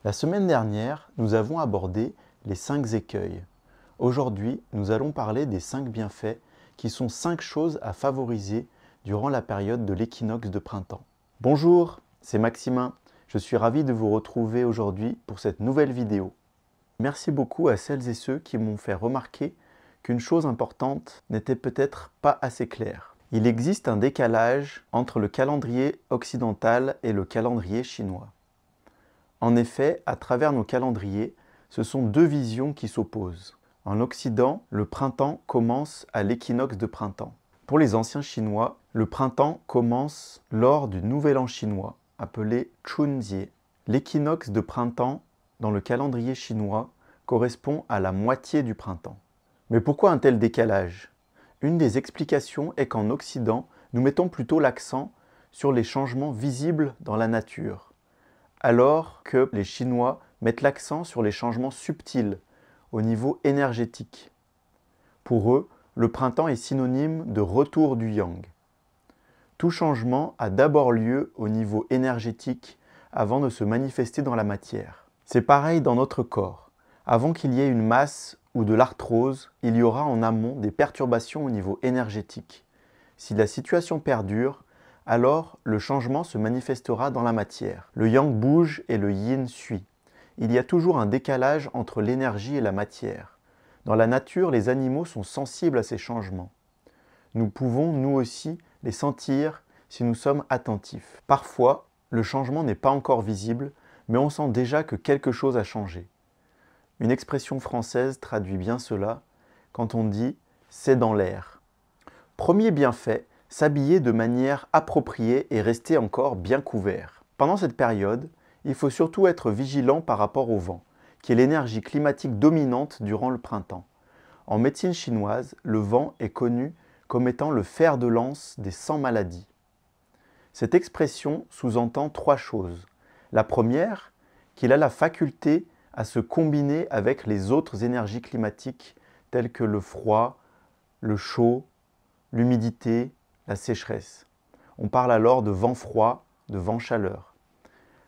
La semaine dernière, nous avons abordé les 5 écueils. Aujourd'hui, nous allons parler des 5 bienfaits qui sont 5 choses à favoriser durant la période de l'équinoxe de printemps. Bonjour, c'est Maximin. Je suis ravi de vous retrouver aujourd'hui pour cette nouvelle vidéo. Merci beaucoup à celles et ceux qui m'ont fait remarquer qu'une chose importante n'était peut-être pas assez claire. Il existe un décalage entre le calendrier occidental et le calendrier chinois. En effet, à travers nos calendriers, ce sont deux visions qui s'opposent. En Occident, le printemps commence à l'équinoxe de printemps. Pour les anciens Chinois, le printemps commence lors du Nouvel An chinois, appelé Chunjie. L'équinoxe de printemps, dans le calendrier chinois, correspond à la moitié du printemps. Mais pourquoi un tel décalage? Une des explications est qu'en Occident, nous mettons plutôt l'accent sur les changements visibles dans la nature, alors que les Chinois mettent l'accent sur les changements subtils au niveau énergétique. Pour eux, le printemps est synonyme de retour du yang. Tout changement a d'abord lieu au niveau énergétique avant de se manifester dans la matière. C'est pareil dans notre corps. Avant qu'il y ait une masse ou de l'arthrose, il y aura en amont des perturbations au niveau énergétique. Si la situation perdure, alors le changement se manifestera dans la matière. Le yang bouge et le yin suit. Il y a toujours un décalage entre l'énergie et la matière. Dans la nature, les animaux sont sensibles à ces changements. Nous pouvons, nous aussi, les sentir si nous sommes attentifs. Parfois, le changement n'est pas encore visible, mais on sent déjà que quelque chose a changé. Une expression française traduit bien cela quand on dit « c'est dans l'air ». Premier bienfait, s'habiller de manière appropriée et rester encore bien couvert. Pendant cette période, il faut surtout être vigilant par rapport au vent, qui est l'énergie climatique dominante durant le printemps. En médecine chinoise, le vent est connu comme étant le fer de lance des 100 maladies. Cette expression sous-entend 3 choses. La première, qu'il a la faculté à se combiner avec les autres énergies climatiques telles que le froid, le chaud, l'humidité, la sécheresse. On parle alors de vent froid, de vent chaleur.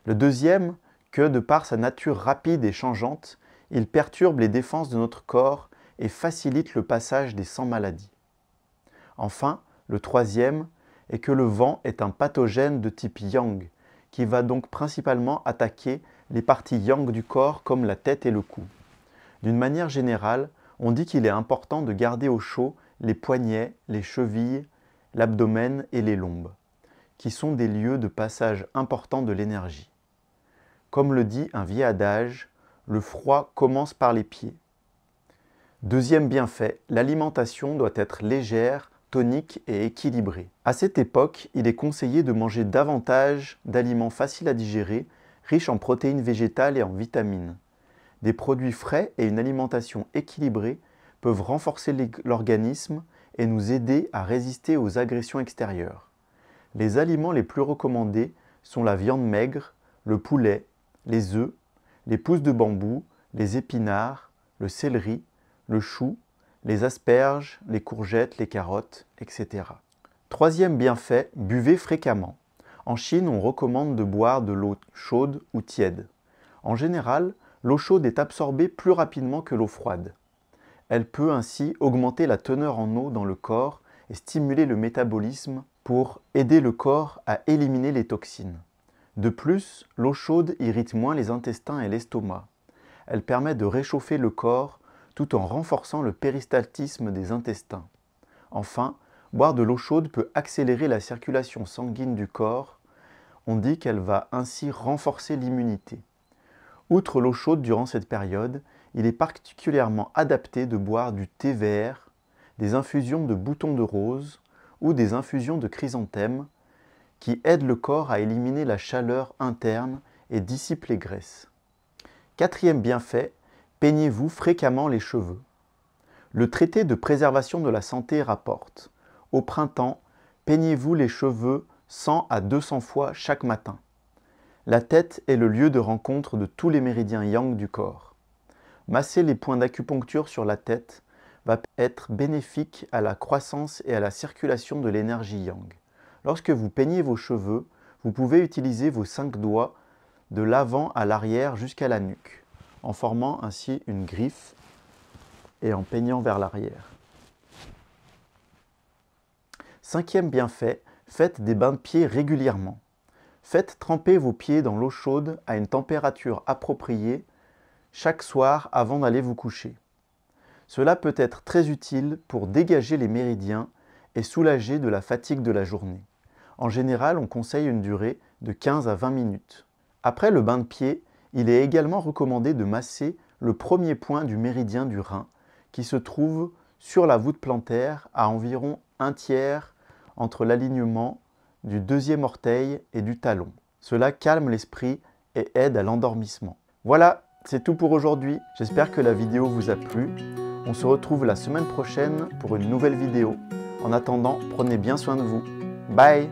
Le deuxième, que de par sa nature rapide et changeante, il perturbe les défenses de notre corps et facilite le passage des 100 maladies. Enfin, le troisième est que le vent est un pathogène de type yang, qui va donc principalement attaquer les parties yang du corps comme la tête et le cou. D'une manière générale, on dit qu'il est important de garder au chaud les poignets, les chevilles, l'abdomen et les lombes, qui sont des lieux de passage importants de l'énergie. Comme le dit un vieil adage, le froid commence par les pieds. Deuxième bienfait, l'alimentation doit être légère, tonique et équilibrée. À cette époque, il est conseillé de manger davantage d'aliments faciles à digérer, riches en protéines végétales et en vitamines. Des produits frais et une alimentation équilibrée peuvent renforcer l'organisme et nous aider à résister aux agressions extérieures. Les aliments les plus recommandés sont la viande maigre, le poulet, les œufs, les pousses de bambou, les épinards, le céleri, le chou, les asperges, les courgettes, les carottes, etc. Troisième bienfait, buvez fréquemment. En Chine, on recommande de boire de l'eau chaude ou tiède. En général, l'eau chaude est absorbée plus rapidement que l'eau froide. Elle peut ainsi augmenter la teneur en eau dans le corps et stimuler le métabolisme pour aider le corps à éliminer les toxines. De plus, l'eau chaude irrite moins les intestins et l'estomac. Elle permet de réchauffer le corps tout en renforçant le péristaltisme des intestins. Enfin, boire de l'eau chaude peut accélérer la circulation sanguine du corps. On dit qu'elle va ainsi renforcer l'immunité. Outre l'eau chaude durant cette période, il est particulièrement adapté de boire du thé vert, des infusions de boutons de rose ou des infusions de chrysanthème qui aident le corps à éliminer la chaleur interne et dissipent les graisses. Quatrième bienfait, peignez-vous fréquemment les cheveux. Le traité de préservation de la santé rapporte « Au printemps, peignez-vous les cheveux 100 à 200 fois chaque matin. La tête est le lieu de rencontre de tous les méridiens yang du corps. Masser les points d'acupuncture sur la tête va être bénéfique à la croissance et à la circulation de l'énergie yang. Lorsque vous peignez vos cheveux, vous pouvez utiliser vos 5 doigts de l'avant à l'arrière jusqu'à la nuque, en formant ainsi une griffe et en peignant vers l'arrière. 5e bienfait, faites des bains de pieds régulièrement. Faites tremper vos pieds dans l'eau chaude à une température appropriée chaque soir avant d'aller vous coucher. Cela peut être très utile pour dégager les méridiens et soulager de la fatigue de la journée. En général, on conseille une durée de 15 à 20 minutes. Après le bain de pied, il est également recommandé de masser le premier point du méridien du rein qui se trouve sur la voûte plantaire à environ un tiers entre l'alignement du 2e orteil et du talon. Cela calme l'esprit et aide à l'endormissement. Voilà, c'est tout pour aujourd'hui. J'espère que la vidéo vous a plu. On se retrouve la semaine prochaine pour une nouvelle vidéo. En attendant, prenez bien soin de vous. Bye!